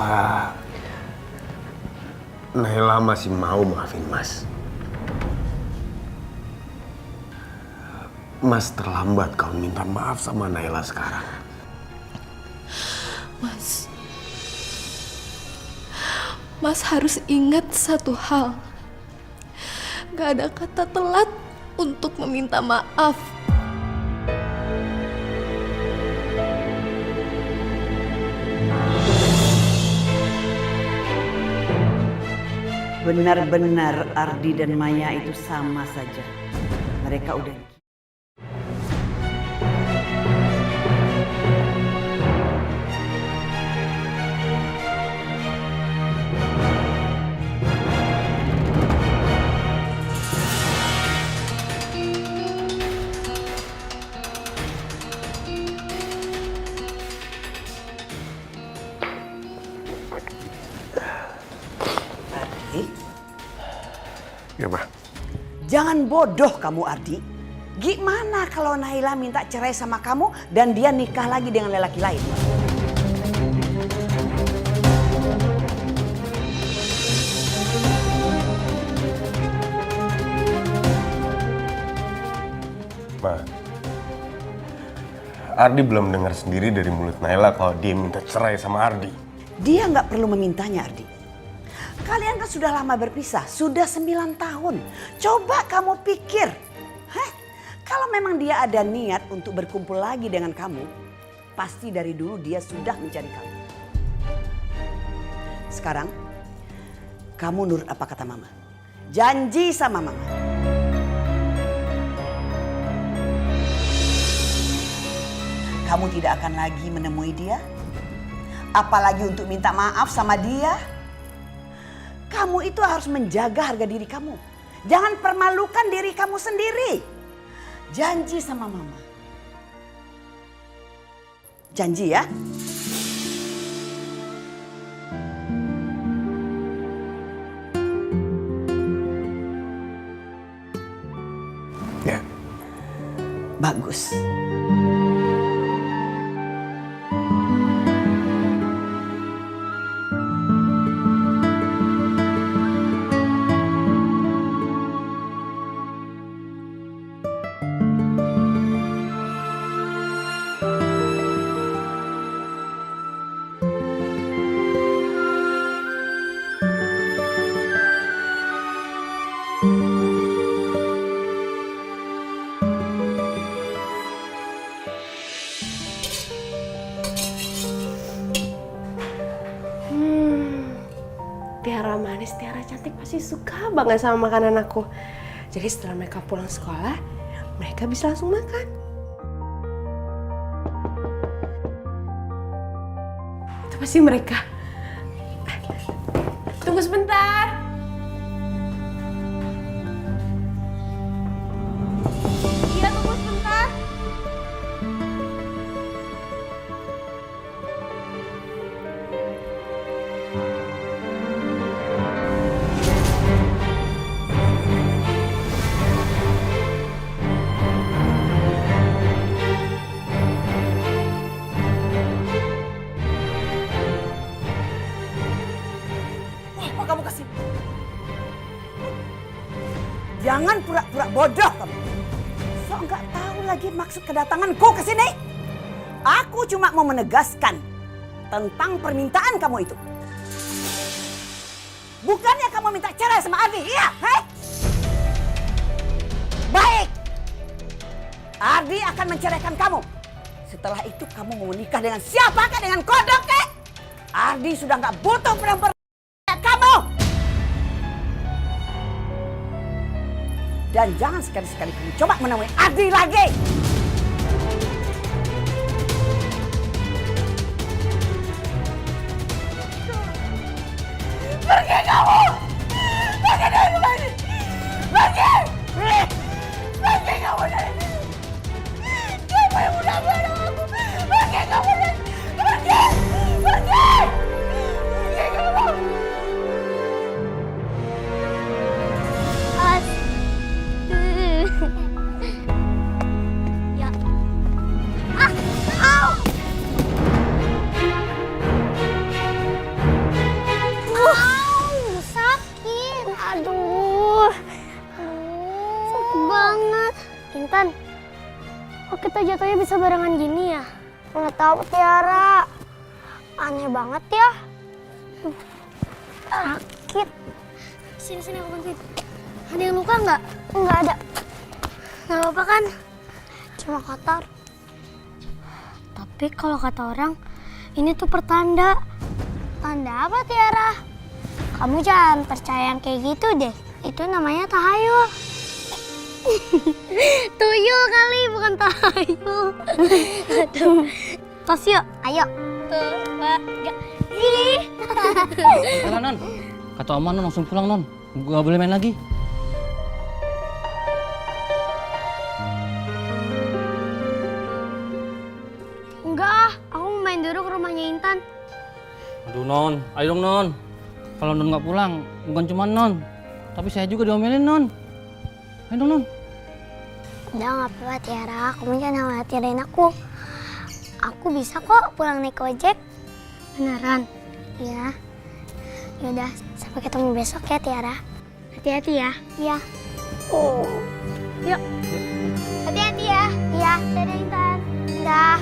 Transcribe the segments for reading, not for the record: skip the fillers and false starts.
Apa Naila masih mau maafin Mas? Mas terlambat kalau minta maaf sama Naila sekarang. Mas harus ingat satu hal. Gak ada kata telat untuk meminta maaf. Benar-benar Ardi dan Maya itu sama saja. Mereka udah... Ya, Ma. Jangan bodoh kamu, Ardi. Gimana kalau Naila minta cerai sama kamu dan dia nikah lagi dengan lelaki lain? Ma, Ardi belum dengar sendiri dari mulut Naila kalau dia minta cerai sama Ardi. Dia nggak perlu memintanya, Ardi. Kalian kan sudah lama berpisah, sudah 9 tahun. Coba kamu pikir, kalau memang dia ada niat untuk berkumpul lagi dengan kamu, pasti dari dulu dia sudah mencari kamu. Sekarang, kamu nurut apa kata Mama. Janji sama Mama. Kamu tidak akan lagi menemui dia, apalagi untuk minta maaf sama dia. Kamu itu harus menjaga harga diri kamu. Jangan permalukan diri kamu sendiri. Janji sama Mama. Janji ya? Ya. Bagus. Tiara manis, Tiara cantik pasti suka banget sama makanan aku. Jadi setelah mereka pulang sekolah, mereka bisa langsung makan. Itu pasti mereka. Tunggu sebentar. Iya, tunggu sebentar. Kamu kesini. Jangan pura-pura bodoh kamu. So nggak tahu lagi maksud kedatanganku ke sini. Aku cuma mau menegaskan tentang permintaan kamu itu. Bukannya kamu minta cerai sama Ardi, iya? Hei? Baik. Ardi akan menceraikan kamu. Setelah itu kamu mau menikah dengan siapakah? Dengan kodok, kek? Ardi sudah nggak butuh perempuan kamu. Dan jangan sekali-sekali kamu coba menemui Ardi lagi. Pergi kamu! Pergi dari rumah ini! Pergi! Pergi kamu dari sini! Siapa yang udah bunuh aku? Pergi kamu dari sini! Pergi! Pergi! Pergi kamu! Ya. Au! Kok kita jatuhnya bisa barengan gini ya? Nggak tahu Tiara. Aneh banget ya. Sakit. Sini aku bantuin. Ada yang luka nggak? Nggak ada. Nggak apa-apa kan? Cuma kotor. Tapi kalau kata orang, ini tuh pertanda. Tanda apa Tiara? Kamu jangan percaya yang kayak gitu deh. Itu namanya tahayul. Tuyul kali, bukan tahayul. Aduh. Tos yuk, ayo. Tuh, Mbak. Ih. Jalan, Non. Kata Oma, Non langsung pulang, Non. Gak boleh main lagi. Enggak, aku mau main dulu ke rumahnya Intan. Aduh, Non. Ayo dong, Non. Kalau Non nggak pulang, bukan cuma Non. Tapi saya juga diomelin, Non. Ayo dong, Non. Udah nggak apa-apa Tiara, kamu jangan khawatirin aku. Aku bisa kok pulang naik ojek. Beneran? Iya. Yaudah, sampai ketemu besok ya Tiara. Hati-hati ya. Iya. Oh. Yuk. Hati-hati ya. Iya, dadah Intan. Dah.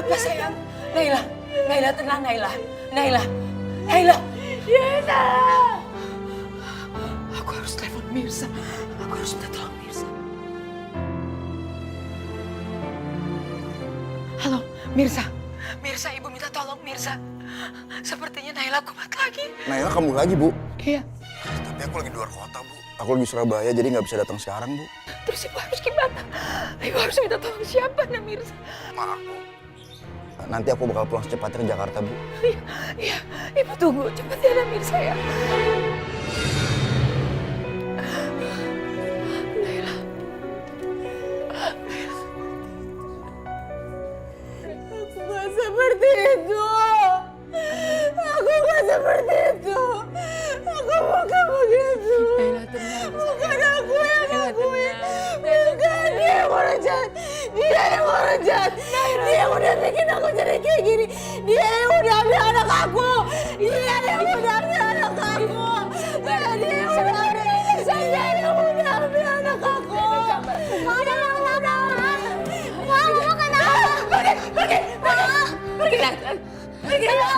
Apa sayang? Naila tenang Naila. Naila. Yena. Aku harus telepon Mirza. Aku harus minta tolong Mirza. Halo, Mirza. Mirza, ibu minta tolong Mirza. Sepertinya Naila kumat lagi. Naila kamu lagi, Bu? Iya. Tapi aku lagi di luar kota, Bu. Aku lagi di Surabaya, jadi nggak bisa datang sekarang, Bu. Terus ibu harus gimana? Ibu harus minta tolong siapa, Mirza? Ma, nanti aku bakal pulang secepatnya ke Jakarta, Bu. Iya, ibu tunggu. Cepat ya, Mirza ya. Naila. Aku gak seperti itu. Aku gak seperti itu. Aku bukan begitu. Naila tenang. Bukan aku yang ngakuin. Bukan dia yang orang jahat. Dia yang orang jahat. Dia yang udah bikin aku jadi kayak gini. Dia yang udah ambil anak aku. Dia yang udah ambil anak aku. Dia yang udah ambil. Dia yang udah ambil anak aku. Mama kenapa? Pergi.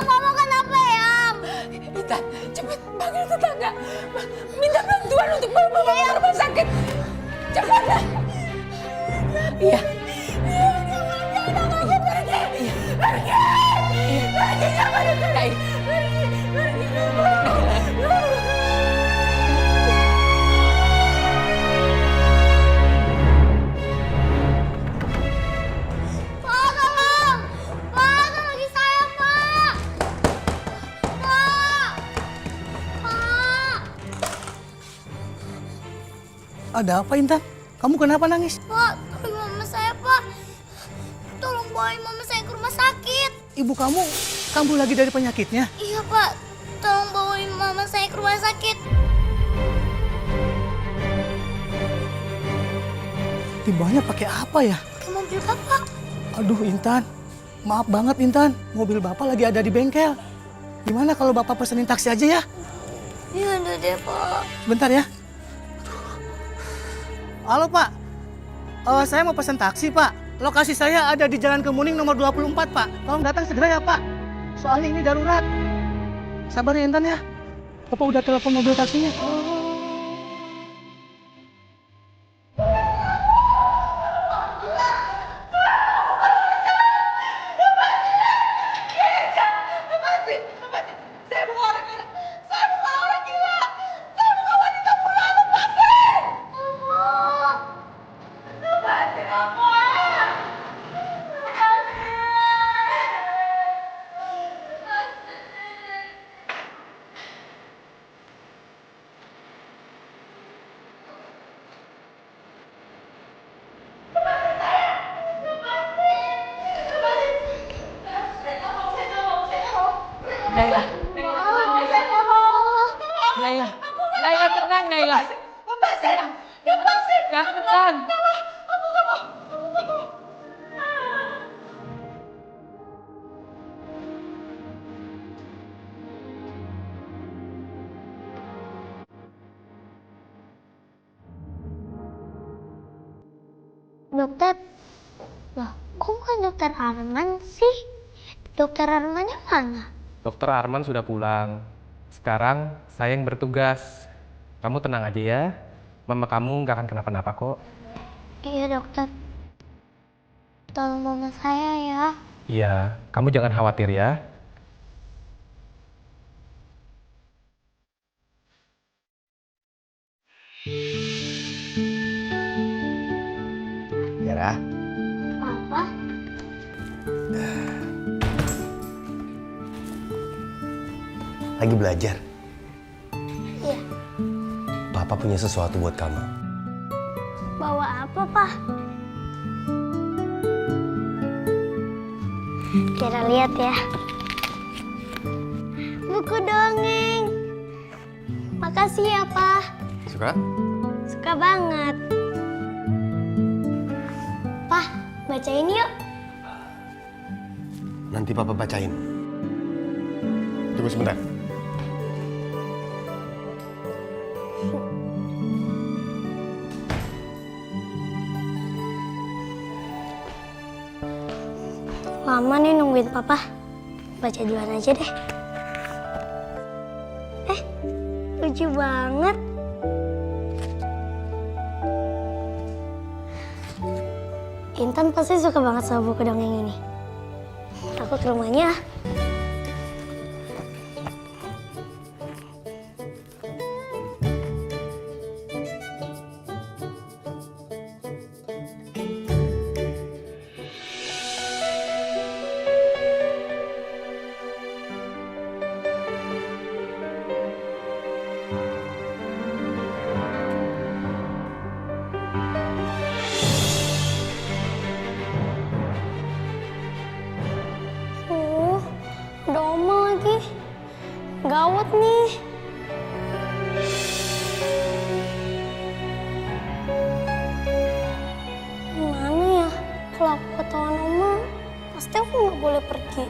Mama kenapa ya? Intan, cepat panggil tetangga. Minta bantuan untuk bawa mama ke rumah sakit. Cepat. Iya. Pergi, jangan dekat. Pergi. Pak, tolong! Pak, tolongin saya, Pak! Pak! Pak! Ada apa, Intan? Kamu kenapa nangis? Pak, tolong mama saya, Pak. Tolong bawain mama saya ke rumah sakit. Ibu kamu kambuh lagi dari penyakitnya? Iya, Pak. Tolong bawain mama saya ke rumah sakit. Dibawanya pakai apa ya? Pakai mobil Bapak. Aduh, Intan. Maaf banget, Intan. Mobil Bapak lagi ada di bengkel. Gimana kalau Bapak pesenin taksi aja ya? Iya, udah deh, Pak. Bentar ya. Halo, Pak. Saya mau pesan taksi, Pak. Lokasi saya ada di Jalan Kemuning nomor 24, Pak. Tolong datang segera ya, Pak. Soalnya ini darurat. Sabar ya, Intan ya. Bapak udah telepon mobil taksinya. Lepasin aku! Naila. Naila. Naila tenang Naila. Sayang. Gak tenang. Dokter, loh, kok bukan dokter Arman sih? Dokter Armannya mana? Dokter Arman sudah pulang. Sekarang saya yang bertugas. Kamu tenang aja ya. Mama kamu nggak akan kenapa-napa kok. Iya dokter. Tolong mama saya ya. Iya, kamu jangan khawatir ya. Tiara, Papa? lagi belajar. Iya. Papa punya sesuatu buat kamu. Bawa apa, Pak? Kita lihat ya. Buku dongeng. Makasih ya, Pak. Suka? Suka banget. Pak, bacain yuk. Nanti Papa bacain. Tunggu sebentar. Lama nih nungguin Papa. Baca duluan aja deh. Lucu banget. Intan pasti suka banget sama buku dongeng ini. Aku ke rumahnya. Udah oma lagi. Gawat nih. Gimana ya? Kalau aku ketahuan oma, pasti aku nggak boleh pergi.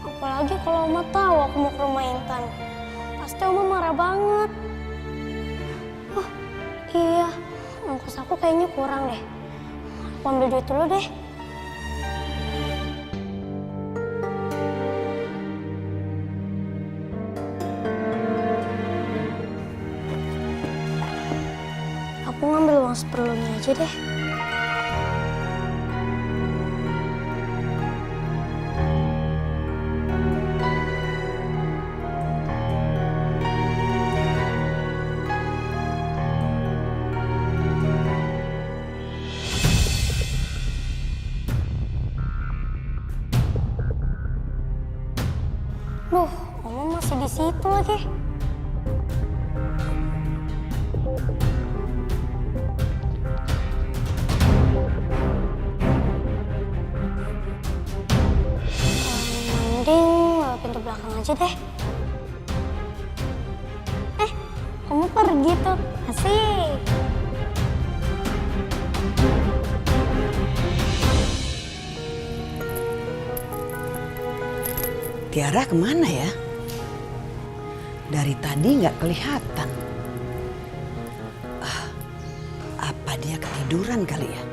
Apalagi kalau oma tahu aku mau ke rumah Intan. Pasti oma marah banget. Oh iya, ongkos aku kayaknya kurang deh. Aku ambil duit dulu deh. Aku ngambil uang seperlunya aja deh. Duh, Oma masih di situ lagi. Mending lewat pintu belakang aja deh. Kamu pergi tuh, asik. Tiara kemana ya? Dari tadi nggak kelihatan. Apa dia ketiduran kali ya?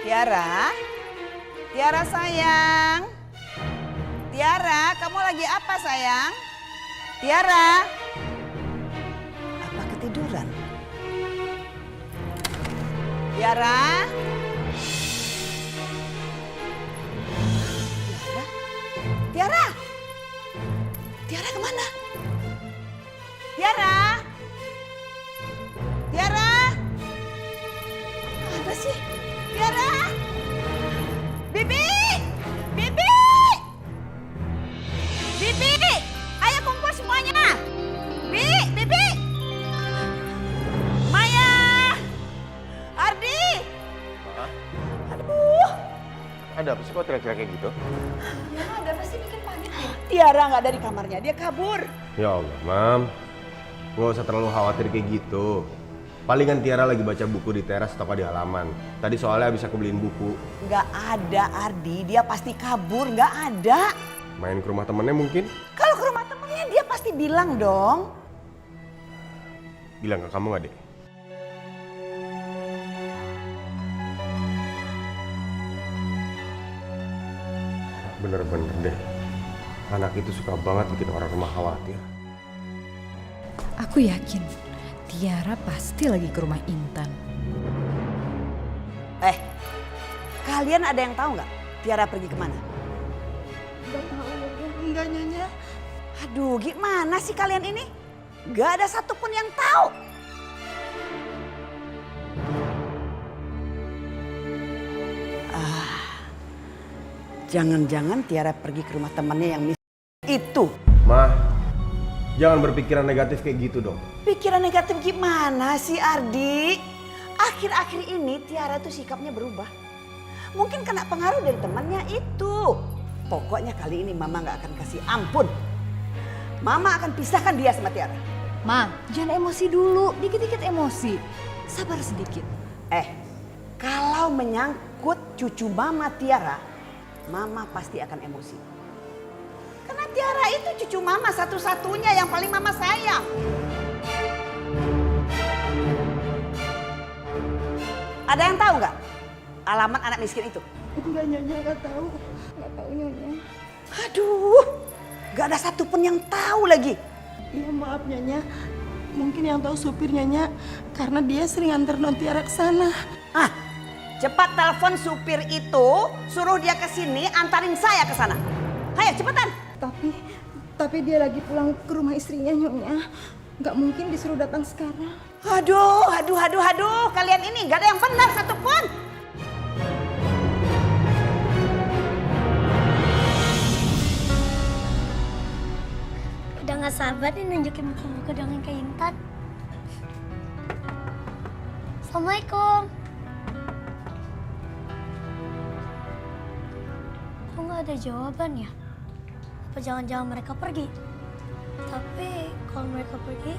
Tiara? Tiara sayang? Tiara, kamu lagi apa sayang? Tiara? Apa ketiduran? Tiara? Tiara? Tiara kemana? Tiara? Tiara? Mana sih? Tiara? Bibi! Bibi! Bibi! Ayo kumpul semuanya! Bibi! Maya! Ardi! Aduh! ada apa sih kok teriak-teriak kayak gitu? Ya, ada apa sih bikin panik ya? Tiara nggak ada di kamarnya, dia kabur. Ya Allah, Mam. Nggak usah terlalu khawatir kayak gitu. Palingan Tiara lagi baca buku di teras atau di halaman. Tadi soalnya habis aku beliin buku. Nggak ada Ardi, dia pasti kabur, nggak ada. Main ke rumah temennya mungkin? Kalau ke rumah temennya dia pasti bilang dong. Bilang ke kamu nggak, Dek? Bener-bener deh. Anak itu suka banget bikin orang rumah khawatir. Aku yakin Tiara pasti lagi ke rumah Intan. Kalian ada yang tahu nggak Tiara pergi kemana? Nggak tahu, enggak Nyonya. Aduh, gimana sih kalian ini? Nggak ada satupun yang tahu. Jangan-jangan Tiara pergi ke rumah temannya yang itu. Mah, jangan berpikiran negatif kayak gitu dong. Pikiran negatif gimana sih Ardi? Akhir-akhir ini Tiara tuh sikapnya berubah. Mungkin kena pengaruh dari temannya itu. Pokoknya kali ini Mama gak akan kasih ampun. Mama akan pisahkan dia sama Tiara. Ma, jangan emosi dulu, dikit-dikit emosi. Sabar sedikit. Kalau menyangkut cucu Mama Tiara, Mama pasti akan emosi. Karena Tiara itu cucu Mama satu-satunya yang paling Mama sayang. Ada yang tahu nggak alamat anak miskin itu? Enggak Nyonya, nggak tahu. Nggak tahu Nyonya. Aduh, nggak ada satupun yang tahu lagi. Iya maaf Nyonya. Mungkin yang tahu supir Nyonya karena dia sering antar non Tiara ke sana. Cepat telepon supir itu, suruh dia ke sini, antarin saya ke sana. Ayo cepetan. Tapi dia lagi pulang ke rumah istrinya Nyonya. Nggak mungkin disuruh datang sekarang. Aduh, kalian ini nggak ada yang benar satupun. Udah gak sabar nih nunjukin muka-muka dengan Kak Intan. Assalamualaikum. Kok gak ada jawaban ya? Apa jangan-jangan mereka pergi? Tapi kalau mereka pergi,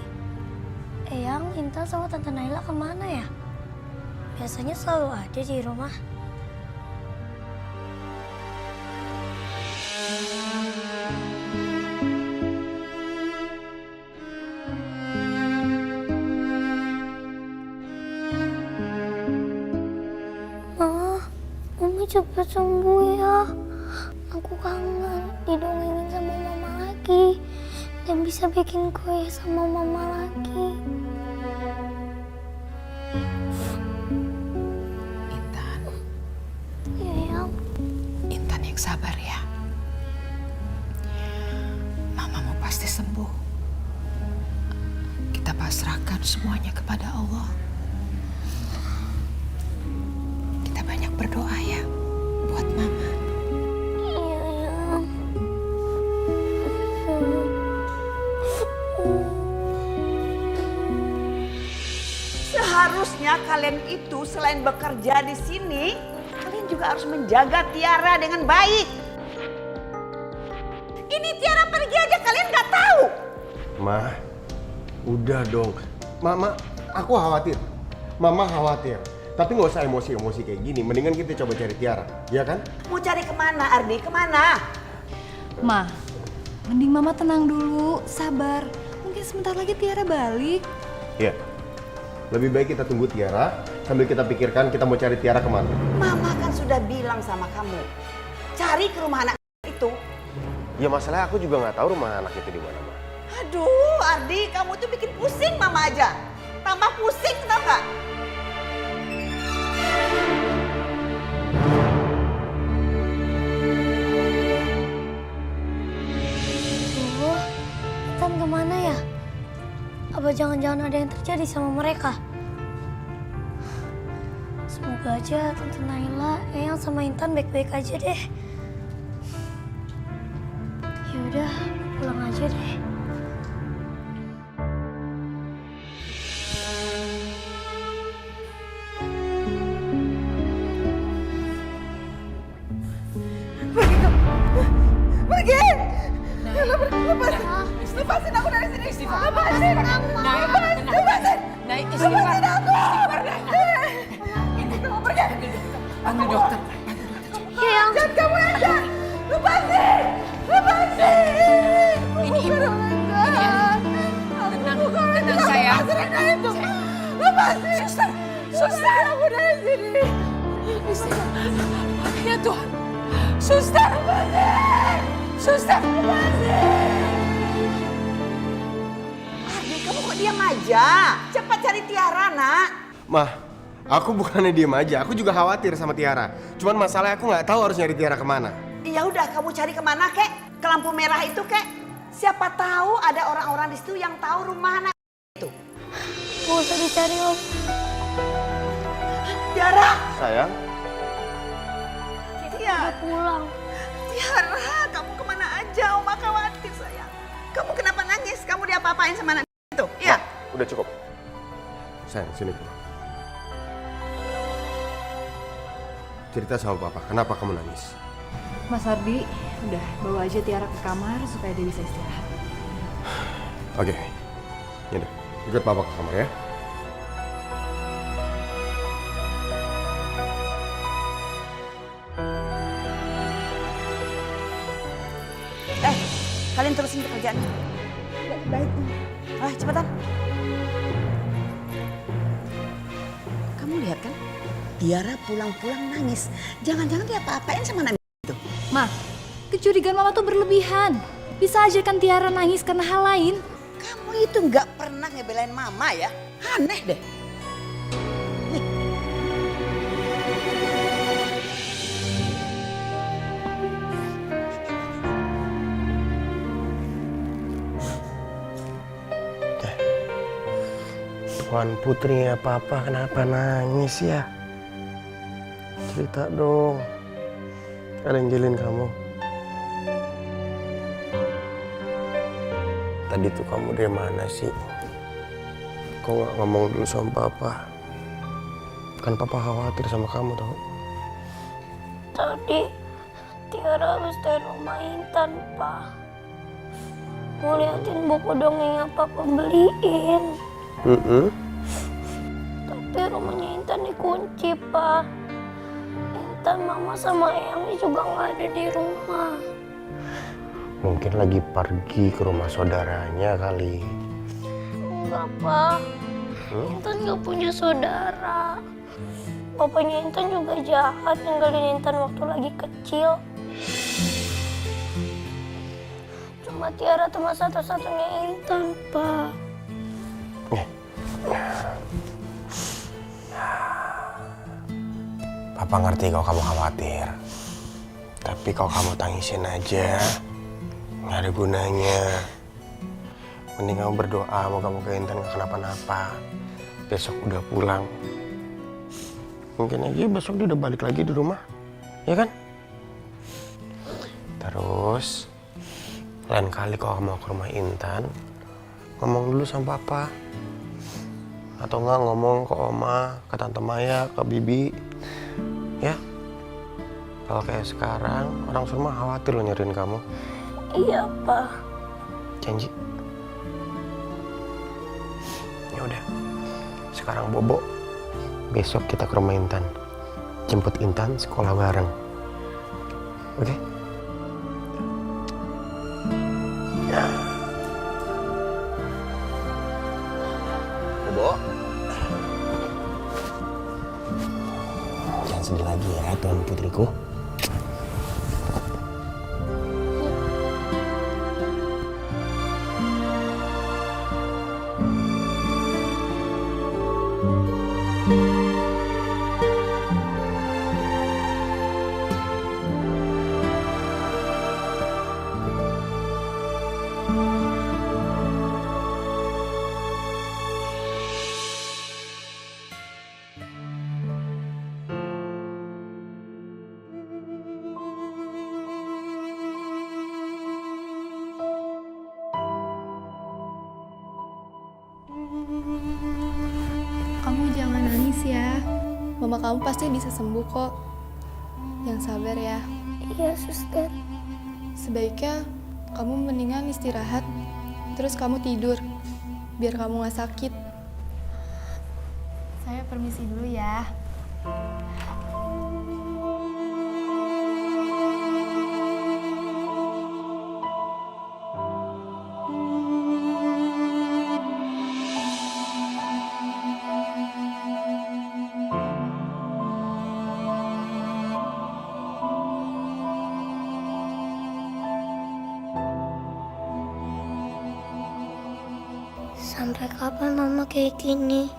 Eyang, Intan sama Tante Naila kemana ya? Biasanya selalu ada di rumah. Mama cepet sembuh ya. Aku kangen didongengin sama Mama lagi. Dan bisa bikin kue sama Mama lagi. Intan. Iya, Yang. Intan yang sabar ya. Mamamu pasti sembuh. Kita pasrahkan semuanya kepada Allah. Kita banyak berdoa ya buat Mama. Iya, Yang. Seharusnya kalian itu selain bekerja di sini, kalian juga harus menjaga Tiara dengan baik. Ini Tiara pergi aja kalian nggak tahu. Mah, udah dong. Mama, aku khawatir. Mama khawatir. Tapi nggak usah emosi-emosi kayak gini. Mendingan kita coba cari Tiara, ya kan? Mau cari kemana Ardi? Kemana? Ma, mending Mama tenang dulu, sabar. Mungkin sebentar lagi Tiara balik. Iya. Lebih baik kita tunggu Tiara sambil kita pikirkan kita mau cari Tiara kemana. Mama kan sudah bilang sama kamu, cari ke rumah anak itu. Ya masalahnya aku juga nggak tahu rumah anak itu di mana, Ma. Aduh, Ardi, kamu tuh bikin pusing Mama aja. Tambah pusing, tau nggak? Duh, Intan kemana ya? Apa jangan-jangan ada yang terjadi sama mereka? Semoga aja Tante Naila, Eyang sama Intan baik-baik aja deh. Yaudah, pulang aja deh. Panggil dokter. Iya. Jangan kamu aja. Lepasin. Lepasin. Ini ibu. Ini ya. Tenang sayang. Lepasin. Suster. Aku dari sini. Ya Tuhan. Suster. Suster. Ardi, kamu kok diam aja? Cepat cari Tiara, nak. Mah, aku bukannya diem aja, aku juga khawatir sama Tiara. Cuman masalahnya aku nggak tahu harus nyari Tiara kemana. Ya udah, kamu cari kemana kek? Ke lampu merah itu kek? Siapa tahu ada orang-orang di situ yang tahu rumah anak itu. Gak usah dicari, Om. Tiara. Sayang, Tiara. Pulang. Tiara, kamu kemana aja? Oma khawatir sayang. Kamu kenapa nangis? Kamu diapa-apain sama anak itu? Iya. udah cukup. Sayang, sini. Cerita sama papa, kenapa kamu nangis? Mas Ardi, udah bawa aja Tiara ke kamar supaya dia bisa istirahat. Oke, yaudah, ikut papa ke kamar ya. Kalian terusin pekerjaannya. Baik. Cepetan. Kamu lihat kan? Tiara pulang-pulang nangis. Jangan-jangan dia apa-apain sama Nabi itu. Ma, kecurigaan mama tuh berlebihan. Bisa aja kan Tiara nangis karena hal lain. Kamu itu nggak pernah ngebelain mama ya? Aneh deh. Tuan putrinya papa kenapa nangis ya? Cerita dong. Ada yang jilin kamu? Tadi tuh kamu dari mana sih? Kok nggak ngomong dulu sama papa? Kan papa khawatir sama kamu tau. Tadi Tiara habis dari rumah Intan, Pak. Mau liatin buku dongeng yang Papa beliin. Tapi rumahnya Intan dikunci, Pak. Intan, Mama sama Eyang juga nggak ada di rumah. Mungkin lagi pergi ke rumah saudaranya kali. Enggak, Pak. Intan nggak punya saudara. Papanya Intan juga jahat ninggalin Intan waktu lagi kecil. Cuma Tiara teman satu-satunya Intan, Pak. Papa ngerti kalau kamu khawatir. Tapi kalau kamu tangisin aja, nggak ada gunanya. Mending kamu berdoa, moga kamu ke Intan gak kenapa-napa. Besok udah pulang. Mungkin aja besok dia udah balik lagi di rumah, ya kan? Terus, lain kali kalau mau ke rumah Intan, ngomong dulu sama papa. Atau enggak ngomong ke oma, ke tante Maya, ke bibi. Ya, kalau kayak sekarang orang rumah khawatir loh nyariin kamu. Iya, Pak. Janji. Ya udah, sekarang bobo. Besok kita ke rumah Intan. Jemput Intan sekolah bareng. Oke? Ya. Bobo. Jangan sedih lagi ya, Tuan putriku. Kamu jangan nangis ya. Mama kamu pasti bisa sembuh kok. Yang sabar ya. Iya, Suster. Sebaiknya kamu mendingan istirahat. Terus kamu tidur. Biar kamu gak sakit. Saya permisi dulu ya. Sampai kapan mama kayak gini?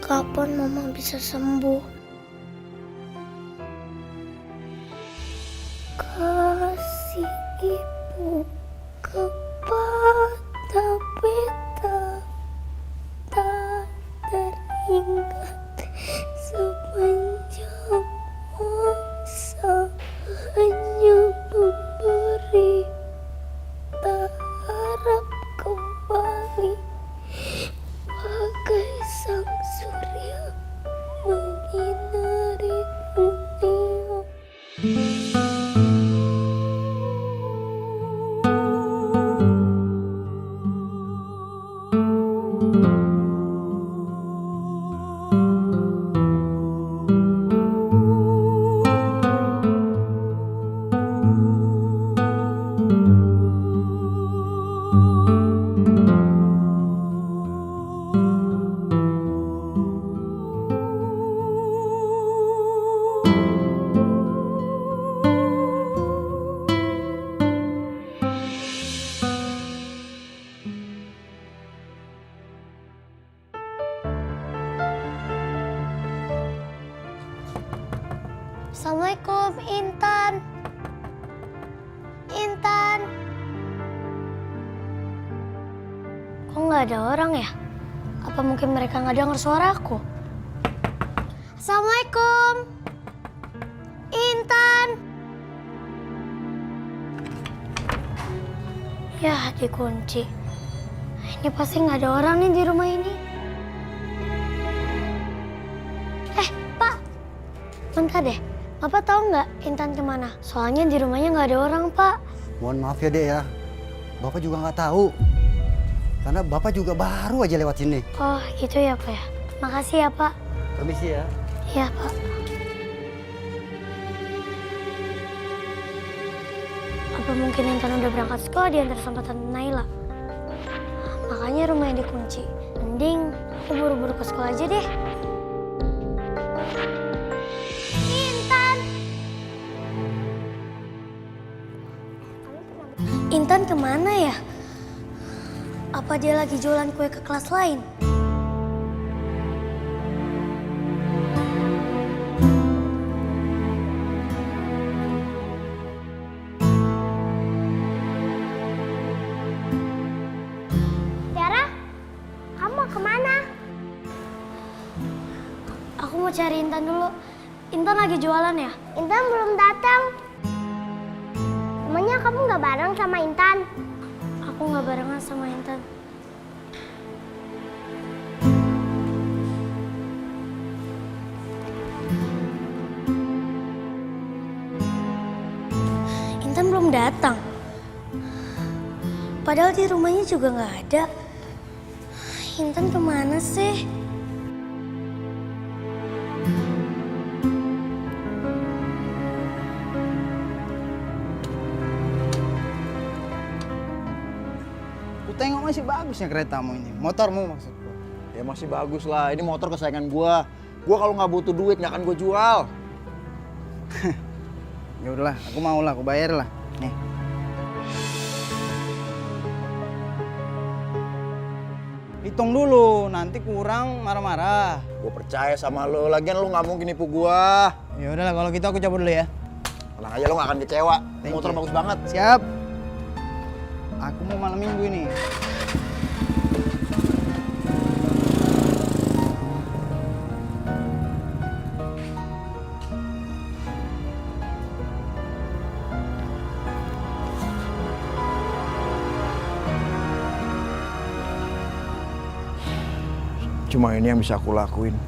Kapan mama bisa sembuh? Kasih ibu kepada beta tak teringat sepanjang masa hanya memberi tak harap kembali bagai sang surya menyinari dunia. Assalamualaikum, Intan. Intan. Kok nggak ada orang ya? Apa mungkin mereka nggak dengar suara aku? Assalamualaikum. Intan. Ya, dikunci. Ini pasti nggak ada orang nih di rumah ini. Pak. Bentar deh. Bapak tahu nggak Intan kemana? Soalnya di rumahnya nggak ada orang, Pak. Mohon maaf ya, Dek ya. Bapak juga nggak tahu. Karena Bapak juga baru aja lewat sini. Oh, gitu ya, Pak ya. Makasih ya, Pak. Permisi ya. Iya, Pak. Apa mungkin Intan udah berangkat sekolah diantar sama Tante Naila? Makanya rumahnya dikunci. Mending aku buru-buru ke sekolah aja deh. Intan kemana ya? Apa dia lagi jualan kue ke kelas lain? Tiara, kamu mau kemana? Aku mau cari Intan dulu. Intan lagi jualan ya? Intan belum datang. Emangnya kamu nggak bareng sama Intan? Aku nggak barengan sama Intan. Intan belum datang. Padahal di rumahnya juga nggak ada. Intan kemana sih? Tengok masih bagusnya keretamu ini. Motormu maksudku. Ya masih bagus lah, ini motor kesayangan gua. Gua kalau nggak butuh duit nggak akan gua jual. Ya udahlah, aku mau lah, aku bayar lah. Nih. Hitung dulu, nanti kurang marah-marah. Gua percaya sama lo, lagian lo nggak mungkin nipu gua. Ya udahlah, kalau gitu aku cabut dulu ya. Tenang aja, lo nggak akan kecewa. Motor bagus banget. Siap. Aku mau malam minggu ini. Cuma ini yang bisa aku lakuin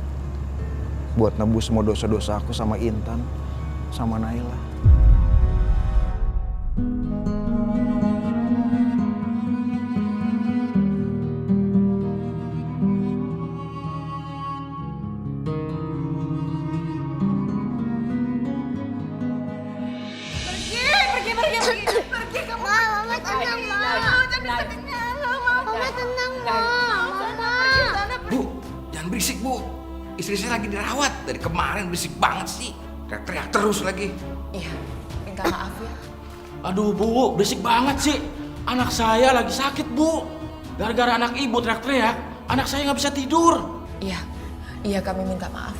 buat nebus semua dosa-dosa aku sama Intan, sama Naila. Pergi kamu. Mama tenang, Mama tenang, Mama. Bu, jangan berisik, Bu. Istri saya lagi dirawat. Dari kemarin berisik banget sih. Teriak-teriak terus lagi. Iya, minta maaf ya. Aduh Bu, berisik banget sih. Anak saya lagi sakit Bu. Gara-gara anak ibu teriak-teriak, anak saya nggak bisa tidur. Iya kami minta maaf.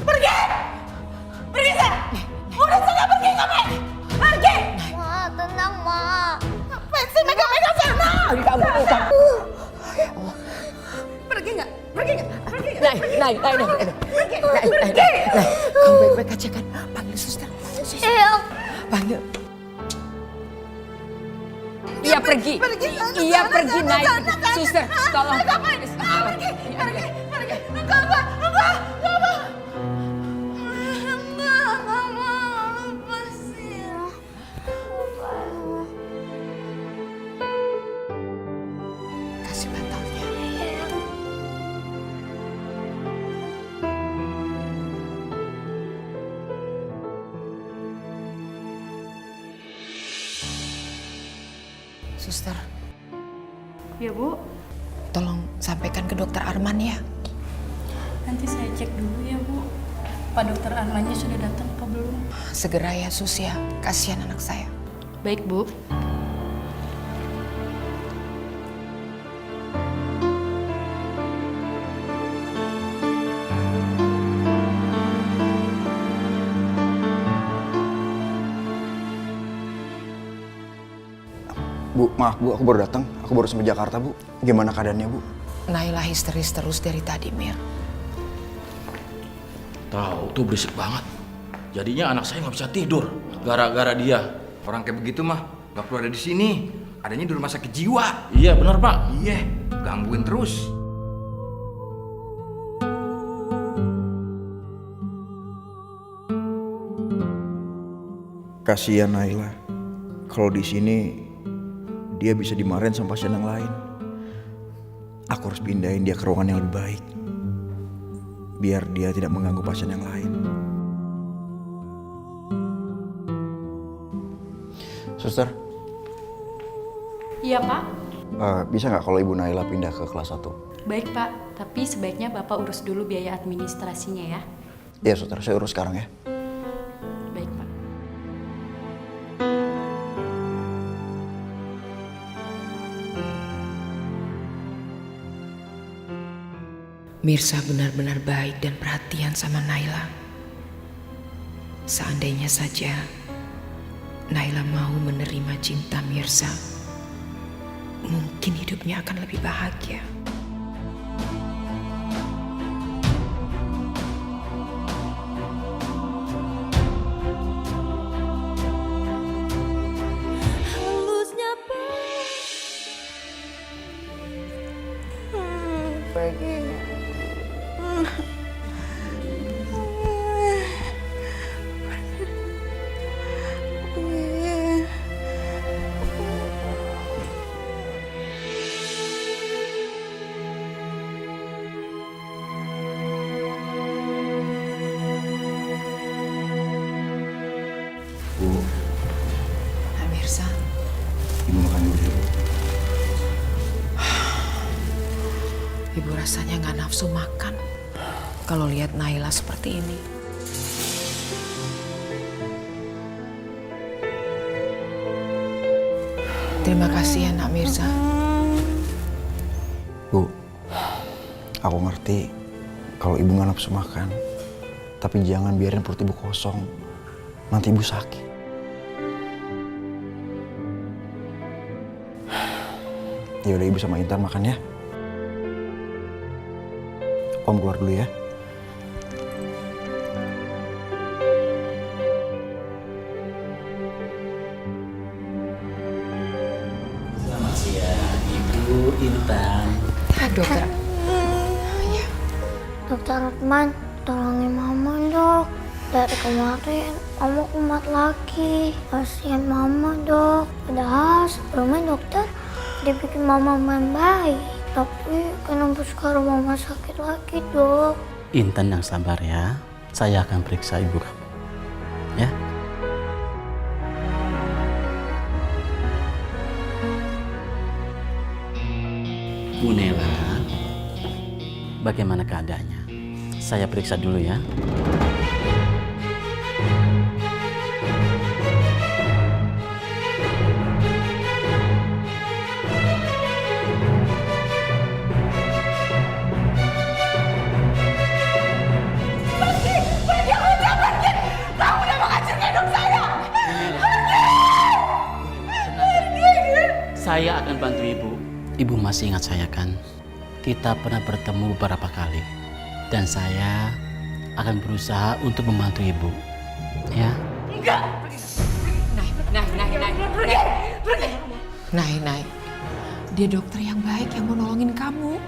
Pergi sana. Udah sana pergi kamu. Pergi. Ma, tenang, Ma. Ngapain sih megang-megang sana? Pergi nggak? Naik. Pergi. Kamu baik-baik aja kan? Panggil suster. Iya. Panggil. Iya pergi. Iya pergi naik. Suster, tolong. Pergi. Kasih bantalnya. Suster, Ya Bu, tolong sampaikan ke dokter Arman ya. nanti saya cek dulu ya Bu. Pak Dokter Armannya sudah datang apa belum? Segera ya Sus ya, kasihan anak saya. Baik Bu. Bu, maaf Bu, aku baru datang. Aku baru sampai Jakarta Bu. Gimana keadaannya Bu? Naila histeris terus dari tadi, Mir. Tahu tuh berisik banget. Jadinya anak saya nggak bisa tidur gara-gara dia. Orang kayak begitu mah gak perlu ada di sini. Adanya di rumah sakit jiwa. Iya benar Pak. Iya, gangguin terus. Kasihan Naila. Kalau di sini dia bisa dimarahin sama pasien yang lain. Aku harus pindahin dia ke ruangan yang lebih baik. Biar dia tidak mengganggu pasien yang lain. Suster, Iya Pak. bisa nggak kalau Ibu Naila pindah ke kelas 1? Baik Pak, tapi sebaiknya Bapak urus dulu biaya administrasinya ya. Iya Suster, saya urus sekarang ya. Baik Pak. Mirsa benar-benar baik dan perhatian sama Naila. Seandainya saja Naila mau menerima cinta Mirsa, mungkin hidupnya akan lebih bahagia. Bu, Nah, Mirsa, Ibu makan dulu ya Bu. Ibu rasanya nggak nafsu makan kalau lihat Naila seperti ini. Terima kasih ya Nak Mirza. Bu, aku ngerti kalau Ibu nggak nafsu makan. Tapi jangan biarin perut Ibu kosong. Nanti Ibu sakit. Ya udah Ibu sama Intan makan ya. Om keluar dulu ya. Selamat siang, Ibu Intan. Dokter. Iya. Dokter Arman, tolongin Mama dok. Dari kemarin, Mama kumat lagi. Kasihan Mama dok. Padahal sebelumnya dokter dia bikin Mama main baik. Tapi kenapa sekarang Mama sakit lagi dok? Intan yang sabar ya. Saya akan periksa ibu kamu. Ya. Bu Nela, bagaimana keadaannya? Saya periksa dulu ya. saya akan bantu ibu. Ibu masih ingat saya kan? Kita pernah bertemu beberapa kali. Dan saya akan berusaha untuk membantu ibu. Ya? Enggak. Nay. Dia dokter yang baik yang mau nolongin kamu.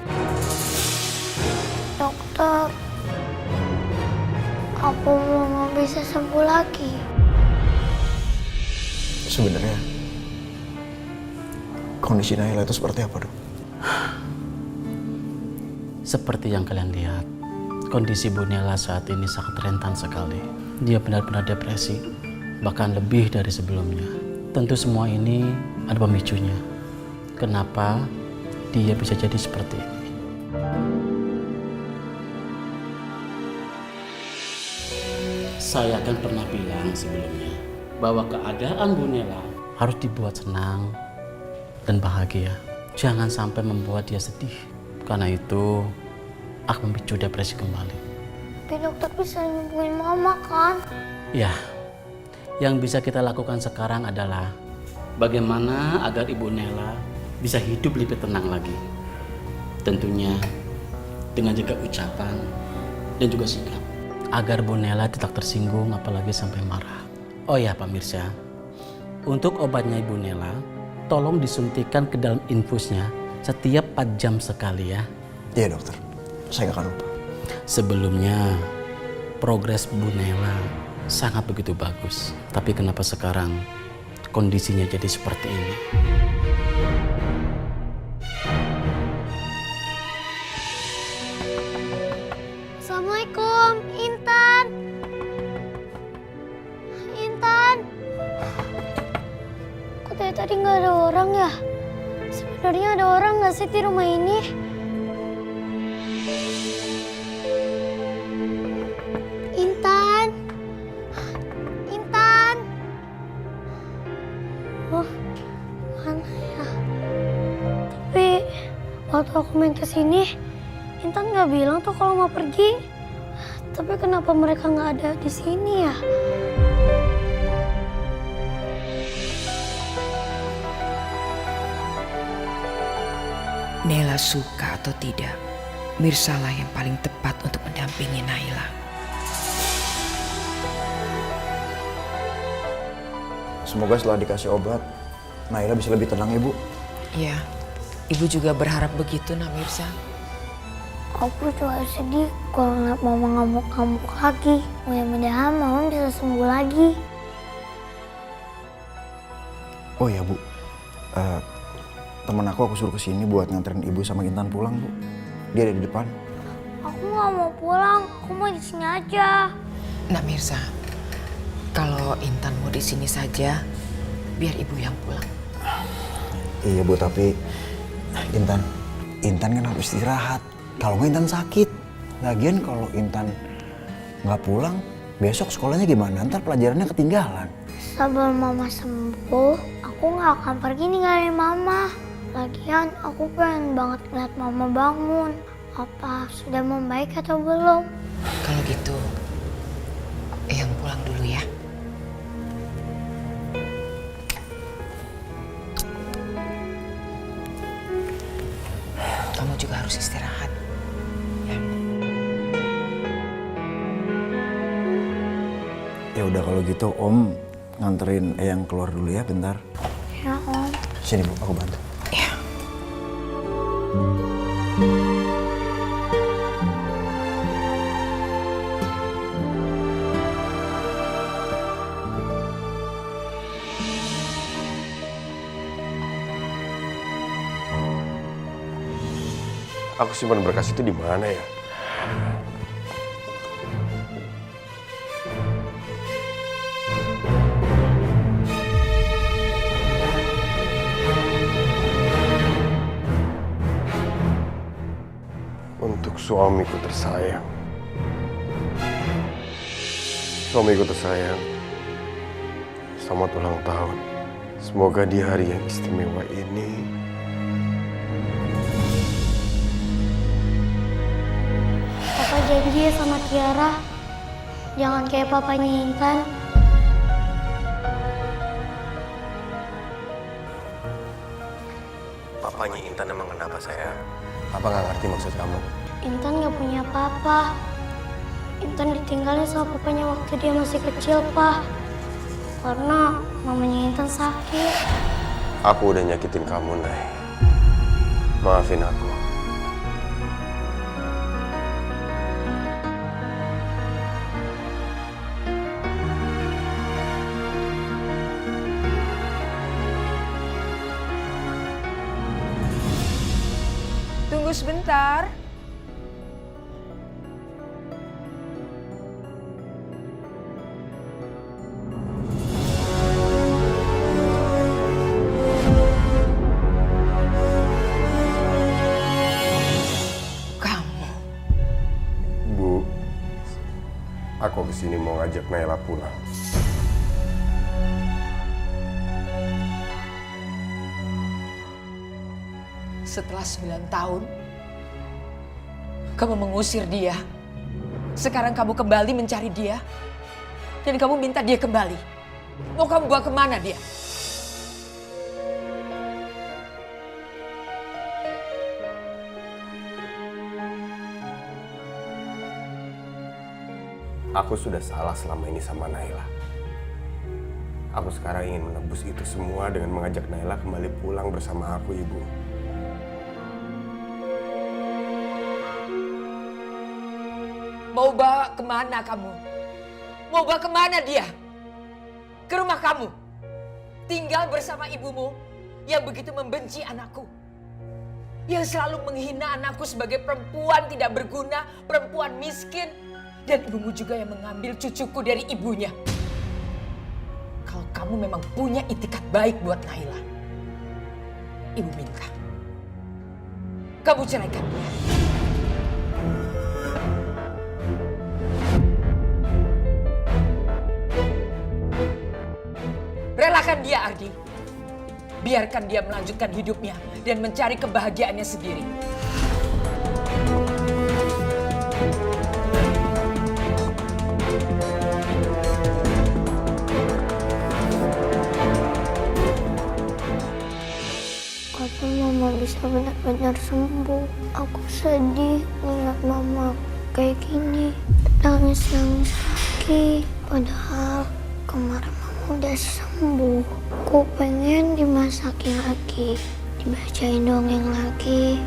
Dokter, apa mama bisa sembuh lagi? Sebenarnya kondisi Naila itu seperti apa, Dok? Seperti yang kalian lihat, kondisi Bu Nela saat ini sangat rentan sekali. Dia benar-benar depresi, bahkan lebih dari sebelumnya. Tentu semua ini ada pemicunya. Kenapa dia bisa jadi seperti ini? Saya kan pernah bilang sebelumnya bahwa keadaan Bu Nela harus dibuat senang dan bahagia. Jangan sampai membuat dia sedih. Karena itu akan memicu depresi kembali. Tapi dokter bisa nyembuhin mama kan? Ya, yang bisa kita lakukan sekarang adalah bagaimana agar Ibu Nela bisa hidup lebih tenang lagi. Tentunya dengan jaga ucapan dan juga sikap. Agar Bu Nela tidak tersinggung apalagi sampai marah. Oh ya pemirsa, untuk obatnya Ibu Nela, tolong disuntikan ke dalam infusnya setiap 4 jam sekali ya. Iya dokter, saya nggak akan lupa. Sebelumnya progres Bu Nela sangat begitu bagus. Tapi kenapa sekarang kondisinya jadi seperti ini? Assalamualaikum, Intan. Intan. Kok dari tadi nggak ada orang ya? Sebenarnya ada orang nggak sih di rumah ini? Intan. Intan. Oh, mana ya? Tapi waktu aku main kesini, Intan nggak bilang tuh kalau mau pergi. Tapi kenapa mereka nggak ada di sini ya? Nela suka atau tidak, Mirsalah yang paling tepat untuk mendampingi Naila. Semoga setelah dikasih obat, Naila bisa lebih tenang, Ibu. Iya, Ibu juga berharap begitu, Mirsa. Aku juga sedih kalau ngeliat mama ngamuk-ngamuk lagi. Mudah-mudahan mama bisa sembuh lagi. Oh ya Bu, temen aku suruh kesini buat nganterin Ibu sama Intan pulang Bu. Dia ada di depan. Aku nggak mau pulang, aku mau di sini aja. Mirsa, kalau Intan mau di sini saja, biar Ibu yang pulang. Iya Bu, tapi Intan kan harus istirahat. Kalau nggak Intan sakit. Lagian kalau Intan nggak pulang, besok sekolahnya gimana? Ntar pelajarannya ketinggalan. Sebelum mama sembuh, aku nggak akan pergi ninggalin mama. Lagian aku pengen banget lihat mama bangun. Apa sudah membaik atau belum? Kalau gitu, Eyang pulang dulu ya. Kamu juga harus istirahat. Ya udah kalau gitu Om nganterin Eyang keluar dulu ya bentar. Ya Om. Sini Bu, aku bantu. Ya. Aku simpan berkas itu di mana ya? Untuk suamiku tersayang. Suamiku tersayang, selamat ulang tahun. Semoga di hari yang istimewa ini Papa janji ya sama Tiara, jangan kayak papanya Intan. Papanya Intan emang kenapa sayang? Papa nggak ngerti maksud kamu. Intan gak punya papa. Intan ditinggalin sama papanya waktu dia masih kecil, Pak. Karena mamanya Intan sakit. Aku udah nyakitin kamu, Nay. Maafin aku. Tunggu sebentar. Bu, aku kesini mau ngajak Naila pulang. Setelah 9 tahun, kamu mengusir dia. Sekarang kamu kembali mencari dia. Dan kamu minta dia kembali. Mau kamu bawa kemana dia? Aku sudah salah selama ini sama Naila. Aku sekarang ingin menebus itu semua dengan mengajak Naila kembali pulang bersama aku, Ibu. Mau bawa kemana kamu? Mau bawa kemana dia? Ke rumah kamu? Tinggal bersama ibumu yang begitu membenci anakku. Yang selalu menghina anakku sebagai perempuan tidak berguna, perempuan miskin. Dan ibumu juga yang mengambil cucuku dari ibunya. Kalau kamu memang punya itikat baik buat Naila, ibu minta kamu ceraikan dia. Relakan dia, Ardi. Biarkan dia melanjutkan hidupnya dan mencari kebahagiaannya sendiri. Kapan mama bisa benar-benar sembuh? Aku sedih melihat mama kayak gini, nangis lagi. Padahal kemarin mama udah sembuh. Aku pengen dimasakin lagi, dibacain dongeng lagi.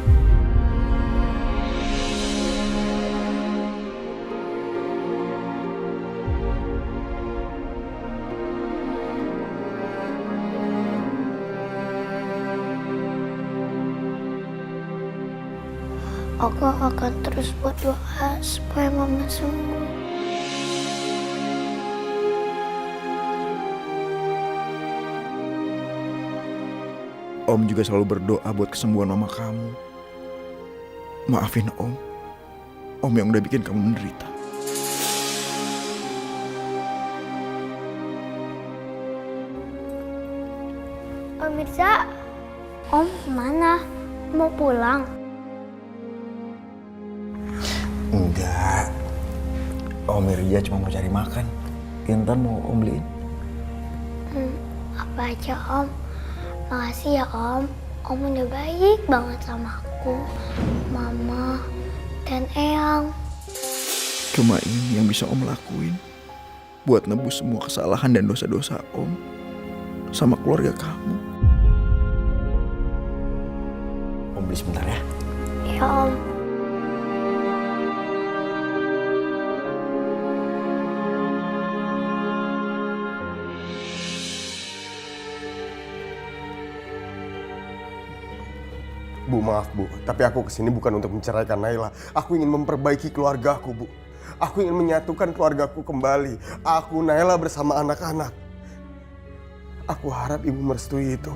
Aku akan terus berdoa supaya mama sembuh. Om juga selalu berdoa buat kesembuhan mama kamu. Maafin Om. Om yang udah bikin kamu menderita. Om Mirza, Om kemana? Mau pulang? Enggak. Om Mirja cuma mau cari makan. Intan mau Om beliin. Apa aja Om. Makasih ya Om. Om udah baik banget sama aku, Mama, dan Eyang. Cuma ini yang bisa Om lakuin buat nebus semua kesalahan dan dosa-dosa Om sama keluarga kamu. Om beli sebentar ya. Ya Om. Bu, maaf Bu, tapi aku kesini bukan untuk menceraikan Naila. Aku ingin memperbaiki keluargaku, Bu. Aku ingin menyatukan keluargaku kembali. Aku, Naila bersama anak-anak. Aku harap Ibu merestui itu.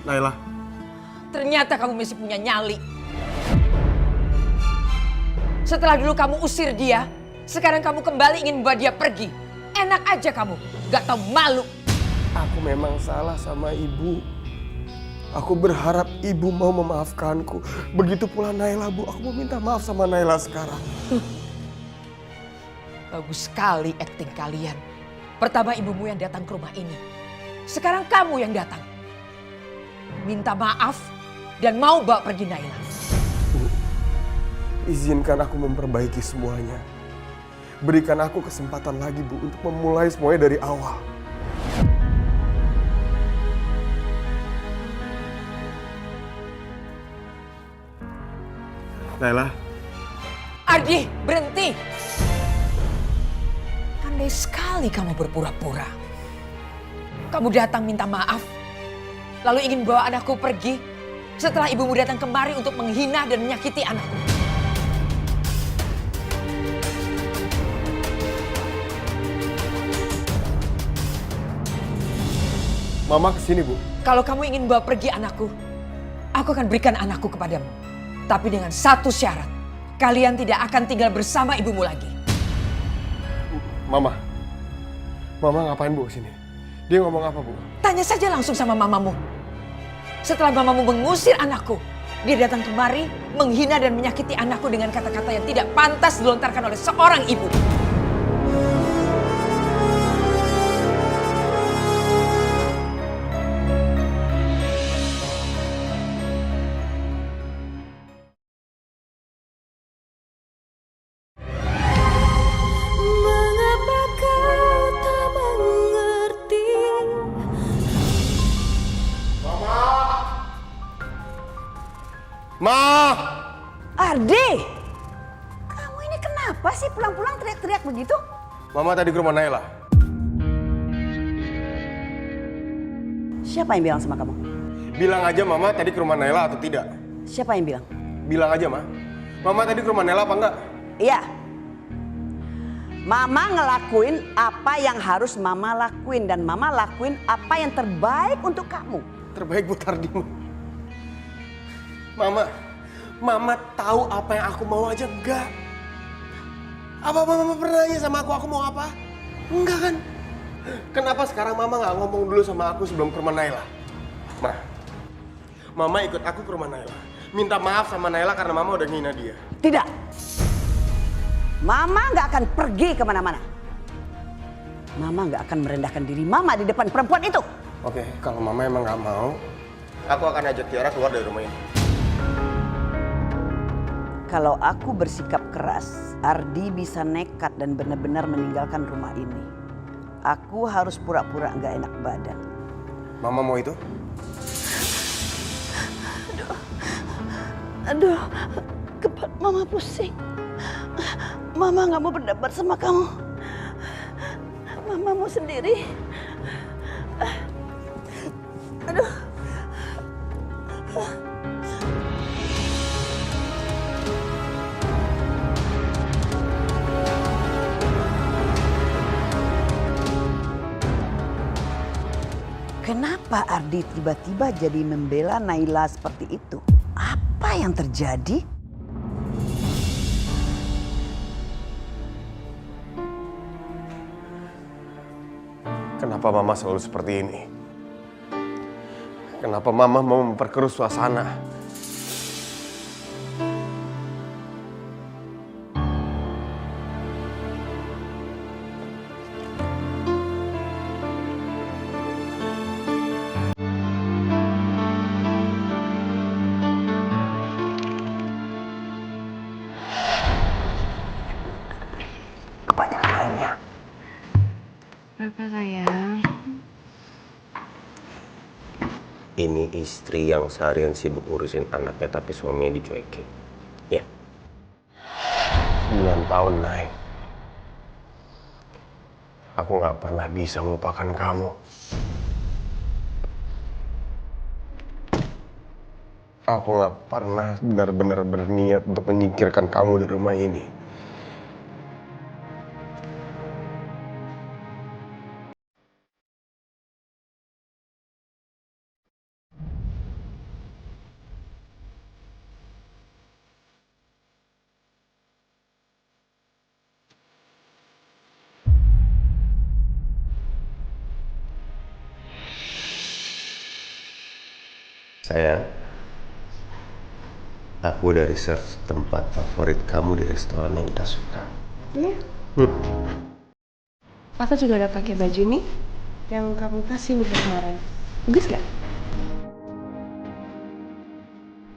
Naila. Ternyata kamu masih punya nyali. Setelah dulu kamu usir dia, sekarang kamu kembali ingin membawa dia pergi. Enak aja kamu, gak tahu malu. Aku memang salah sama Ibu. Aku berharap Ibu mau memaafkanku. Begitu pula Naila, Bu. Aku mau minta maaf sama Naila sekarang. Bagus sekali akting kalian. Pertama ibumu yang datang ke rumah ini. Sekarang kamu yang datang. Minta maaf dan mau bawa pergi Naila. Bu, izinkan aku memperbaiki semuanya. Berikan aku kesempatan lagi, Bu, untuk memulai semuanya dari awal. Naila. Ardi, berhenti. Pandai sekali kamu berpura-pura. Kamu datang minta maaf, lalu ingin bawa anakku pergi setelah ibumu datang kemari untuk menghina dan menyakiti anakku. Mama kesini, Bu. Kalau kamu ingin bawa pergi anakku, aku akan berikan anakku kepadamu. Tapi dengan satu syarat, kalian tidak akan tinggal bersama ibumu lagi. Mama ngapain, Bu, kesini? Dia ngomong apa, Bu? Tanya saja langsung sama mamamu. Setelah mamamu mengusir anakku, dia datang kemari menghina dan menyakiti anakku dengan kata-kata yang tidak pantas dilontarkan oleh seorang ibu. Ma! Ardi! Kamu ini kenapa sih pulang-pulang teriak-teriak begitu? Mama tadi ke rumah Naila. Siapa yang bilang sama kamu? Bilang aja Mama tadi ke rumah Naila atau tidak. Siapa yang bilang? Bilang aja, Ma. Mama tadi ke rumah Naila apa enggak? Iya. Mama ngelakuin apa yang harus Mama lakuin. Dan Mama lakuin apa yang terbaik untuk kamu. Terbaik buat Ardi, Mama tahu apa yang aku mau aja enggak? Apa Mama pernah nanya sama aku mau apa? Enggak kan? Kenapa sekarang Mama nggak ngomong dulu sama aku sebelum ke rumah Naila? Mama ikut aku ke rumah Naila. Minta maaf sama Naila karena Mama udah ngina dia. Tidak. Mama nggak akan pergi kemana-mana. Mama nggak akan merendahkan diri Mama di depan perempuan itu. Oke, kalau Mama emang nggak mau, aku akan ajak Tiara keluar dari rumah ini. Kalau aku bersikap keras, Ardi bisa nekat dan benar-benar meninggalkan rumah ini. Aku harus pura-pura nggak enak badan. Mama mau itu? Aduh, kepala Mama pusing. Mama nggak mau berdebat sama kamu. Mama mau sendiri. Aduh. Kenapa Ardi tiba-tiba jadi membela Naila seperti itu? Apa yang terjadi? Kenapa Mama selalu seperti ini? Kenapa Mama mau memperkeruh suasana? Apa sayang? Ini istri yang seharian sibuk ngurusin anaknya tapi suaminya dicuekin. Ya. 9 tahun, Nay. Aku gak pernah bisa melupakan kamu. Aku gak pernah benar-benar berniat untuk menyingkirkan kamu dari rumah ini. Sayang, aku udah research tempat favorit kamu di restoran yang kita suka. Iya. Aku juga udah pakai baju nih yang kamu kasih minggu kemarin. Bagus gak?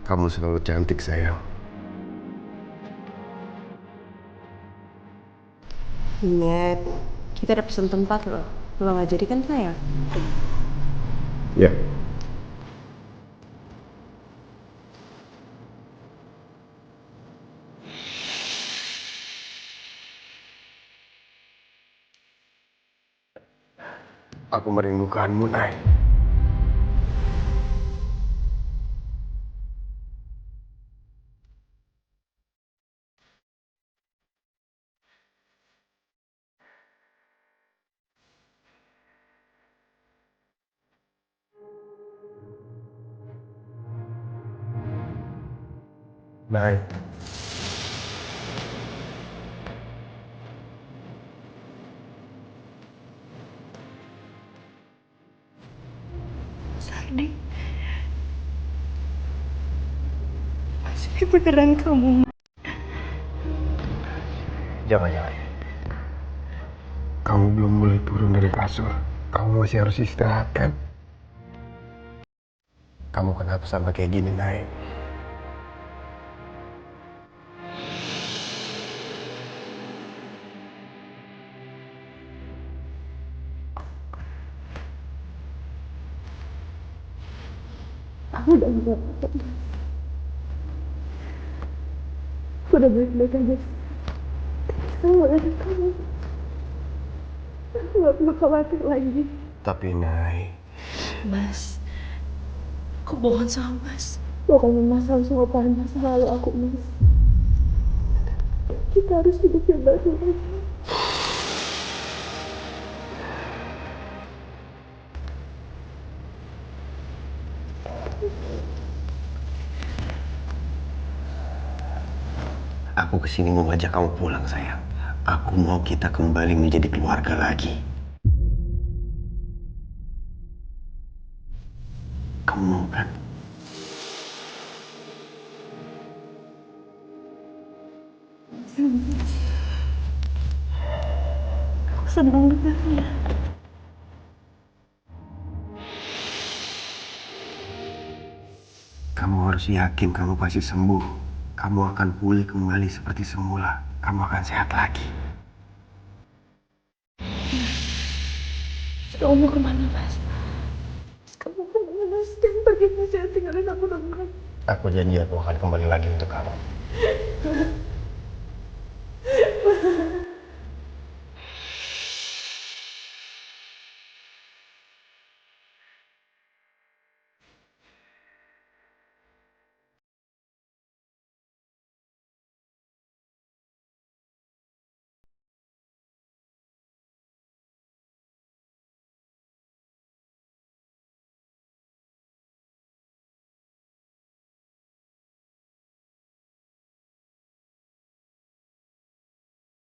Kamu selalu cantik, sayang. Ingat, kita ada pesan tempat loh. Lo gak jadi kan sayang? Ya. Aku merindukanmu, Nay. Nay. Sardi. Masih ini beneran kamu? Jangan. Kamu belum mulai turun dari kasur. Kamu masih harus istirahat, kan? Kamu kenapa sampai kayak gini, Nay? Aku udah enggak. Aku udah baik-baik aja. Kamu ada kamu. Aku gak perlu khawatir lagi. Tapi, Nay. Mas, aku bohong sama Mas. Pokoknya Mas harus ngelupain masa lalu aku, Mas. Kita harus hidup yang baru lagi. Aku kesini mau ngajak kamu pulang, sayang. Aku mau kita kembali menjadi keluarga lagi. Kamu mau, kan? Aku senang dengarnya. Kamu harus yakin kamu pasti sembuh. Kamu akan pulih kembali seperti semula. Kamu akan sehat lagi. Kamu mau kemana, Mas? Kamu mau kemana, Mas? Jangan pergi, Mas. Jangan tinggalin aku dong, Mas. Aku janji aku akan kembali lagi untuk kamu.